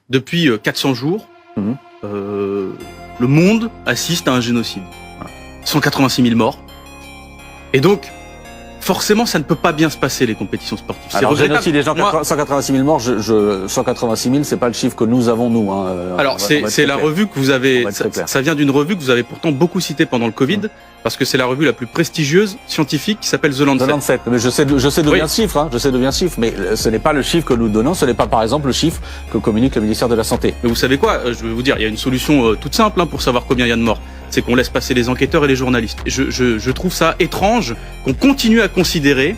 depuis 400 jours, le monde assiste à un génocide. Voilà. 186 000 morts. Et donc, forcément, ça ne peut pas bien se passer, les compétitions sportives. Alors, génocide des gens, 186 000 morts, 186 000, c'est pas le chiffre que nous avons, nous. Alors, c'est la revue que vous avez, ça vient d'une revue que vous avez pourtant beaucoup citée pendant le Covid, parce que c'est la revue la plus prestigieuse scientifique qui s'appelle The Lancet. The Lancet. Mais je sais d'où vient ce chiffre, je sais d'où vient ce chiffre, mais ce n'est pas le chiffre que nous donnons, ce n'est pas, par exemple, le chiffre que communique le ministère de la Santé. Mais vous savez quoi? Je vais vous dire, il y a une solution toute simple pour savoir combien il y a de morts. C'est qu'on laisse passer les enquêteurs et les journalistes. Je trouve ça étrange qu'on continue à considérer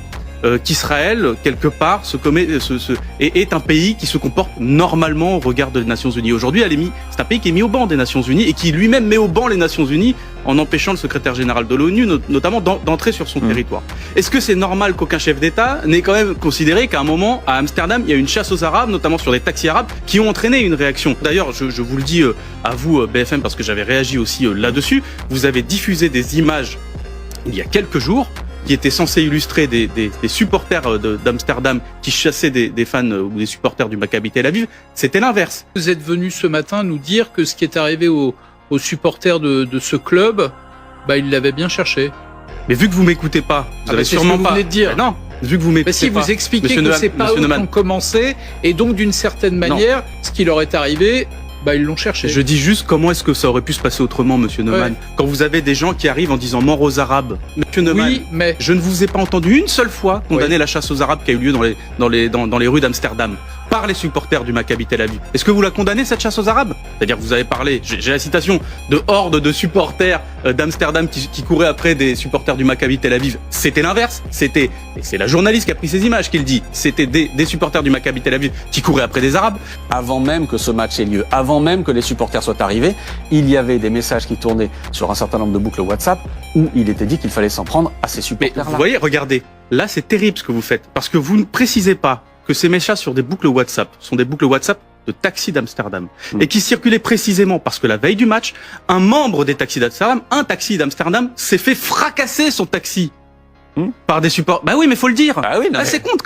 qu'Israël, quelque part, est un pays qui se comporte normalement au regard des Nations Unies. Aujourd'hui, c'est un pays qui est mis au banc des Nations Unies et qui lui-même met au banc les Nations Unies en empêchant le secrétaire général de l'ONU, notamment d'entrer sur son territoire. Est-ce que c'est normal qu'aucun chef d'État n'ait quand même considéré qu'à un moment, à Amsterdam, il y a eu une chasse aux Arabes, notamment sur des taxis arabes, qui ont entraîné une réaction? D'ailleurs, je vous le dis à vous, BFM, parce que j'avais réagi aussi là-dessus, vous avez diffusé des images il y a quelques jours qui étaient censés illustrer des supporters d'Amsterdam qui chassaient des fans ou des supporters du Maccabi Tel Aviv. C'était l'inverse. Vous êtes venu ce matin nous dire que ce qui est arrivé aux supporters de ce club, ils l'avaient bien cherché. Mais vu que vous m'écoutez pas, vous avez sûrement pas... Vous venez de dire. Non, vu que vous m'écoutez si pas. Vous expliquez que c'est pas eux qui ont commencé, et donc d'une certaine manière, ce qui leur est arrivé, ils l'ont cherché. Je dis juste comment est-ce que ça aurait pu se passer autrement, monsieur Neumann. Quand vous avez des gens qui arrivent en disant mort aux Arabes. Monsieur Neumann, mais je ne vous ai pas entendu une seule fois condamner la chasse aux Arabes qui a eu lieu dans les rues d'Amsterdam par les supporters du Maccabi Tel Aviv. Est-ce que vous la condamnez, cette chasse aux Arabes? C'est-à-dire que vous avez parlé, j'ai la citation, de hordes de supporters d'Amsterdam qui couraient après des supporters du Maccabi Tel Aviv. C'était l'inverse. Et c'est la journaliste qui a pris ces images qui le dit. C'était des supporters du Maccabi Tel Aviv qui couraient après des Arabes. Avant même que ce match ait lieu, avant même que les supporters soient arrivés, il y avait des messages qui tournaient sur un certain nombre de boucles WhatsApp où il était dit qu'il fallait s'en prendre à ces supporters-là. Mais vous voyez, regardez, là c'est terrible ce que vous faites, parce que vous ne précisez pas que ces messages sur des boucles WhatsApp sont des boucles WhatsApp de taxis d'Amsterdam et qui circulaient précisément parce que la veille du match, un membre des taxis d'Amsterdam, un taxi d'Amsterdam, s'est fait fracasser son taxi par des supporters. Bah oui, mais faut le dire. Ah oui,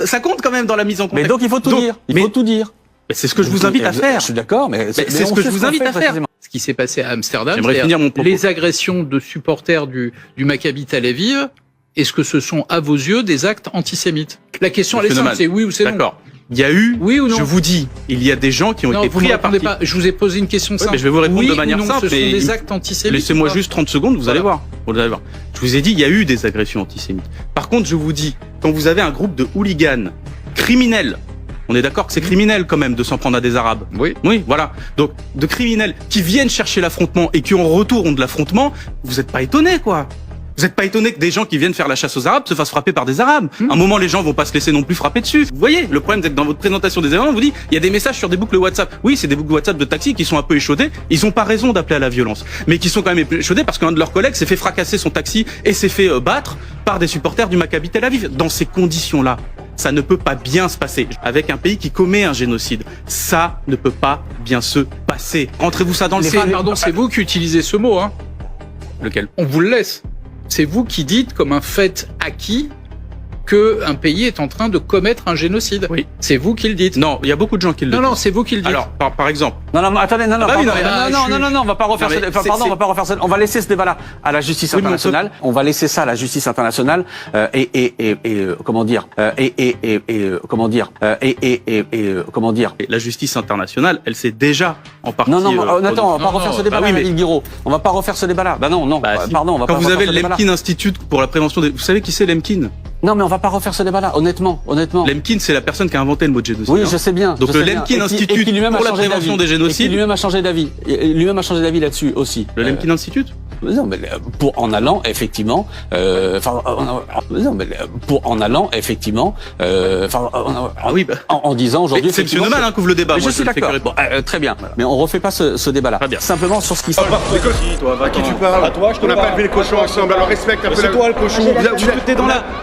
ça compte quand même dans la mise en contexte. Mais donc il faut tout dire. Il faut tout dire. C'est ce que je vous invite à faire. Je suis d'accord, mais c'est ce que je vous invite à faire. Ce qui s'est passé à Amsterdam, c'est les agressions de supporters du Maccabi Tel Aviv. Est-ce que ce sont, à vos yeux, des actes antisémites? La question, elle est simple, c'est oui ou c'est non. D'accord. Il y a eu, oui ou non. Je vous dis, il y a des gens qui ont été pris à partie. Je vous ai posé une question simple. Mais je vais vous répondre de manière simple. Ce sont des actes antisémites. Laissez-moi juste 30 secondes, vous allez voir. Je vous ai dit, il y a eu des agressions antisémites. Par contre, je vous dis, quand vous avez un groupe de hooligans criminels, on est d'accord que c'est criminel quand même de s'en prendre à des Arabes. Oui. Oui, voilà. Donc, de criminels qui viennent chercher l'affrontement et qui en retour ont de l'affrontement, vous n'êtes pas étonnés, quoi. Vous n'êtes pas étonné que des gens qui viennent faire la chasse aux Arabes se fassent frapper par des Arabes. À un moment, les gens vont pas se laisser non plus frapper dessus. Vous voyez, le problème, c'est que dans votre présentation des événements, on vous dit, il y a des messages sur des boucles WhatsApp. Oui, c'est des boucles WhatsApp de taxi qui sont un peu échaudés. Ils ont pas raison d'appeler à la violence. Mais qui sont quand même échaudés parce qu'un de leurs collègues s'est fait fracasser son taxi et s'est fait battre par des supporters du Maccabi Tel Aviv. Dans ces conditions-là, ça ne peut pas bien se passer. Avec un pays qui commet un génocide, ça ne peut pas bien se passer. Rentrez-vous ça dans le crâne. Pardon, c'est vous qui utilisez ce mot, hein. Lequel? On vous le laisse. C'est vous qui dites, comme un fait acquis, qu'un pays est en train de commettre un génocide. Oui. C'est vous qui le dites. Non, il y a beaucoup de gens qui le disent. Non, c'est vous qui le dites. Alors, par exemple. Non, attendez, non, on va pas refaire ça. On va laisser ce débat-là à la justice internationale. On va laisser ça à la justice internationale, comment dire. La justice internationale, elle s'est déjà en partie. Non, attends, on va pas refaire ce débat-là, Nabil Guiraud. On va pas refaire ce débat-là. Pardon, on va pas refaire ce débat-là. Quand vous avez l'Lemkin Institute pour la prévention des... Vous savez qui c'est l'Lemkin? Non, mais on va pas refaire ce débat-là, honnêtement. L'Lemkin, c'est la personne qui a inventé le mot de génocide. Oui, je sais bien. Donc le Lemkin Institute pour la prévention des génocides. Lui-même a changé d'avis. Lui-même a changé d'avis là-dessus aussi. Le Lemkin Institute? Non, mais en allant effectivement, en disant aujourd'hui. C'est M. Neumann qui ouvre le débat. Je suis d'accord. Très bien. Mais on refait pas ce débat-là. Simplement sur ce qui se passe. À qui tu parles? À toi, je te parle. On n'a pas élevé les cochons ensemble, alors respecte un peu. C'est toi le cochon.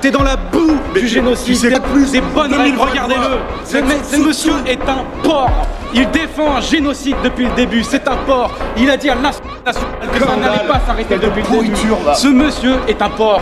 T'es dans la boue du génocide. Des bonnes règles, regardez-le. Ce monsieur est un porc. Il défend un génocide depuis le début. C'est un porc. Il a dit à la nation que ça n'allait pas s'arrêter depuis le début. Ce monsieur est un porc.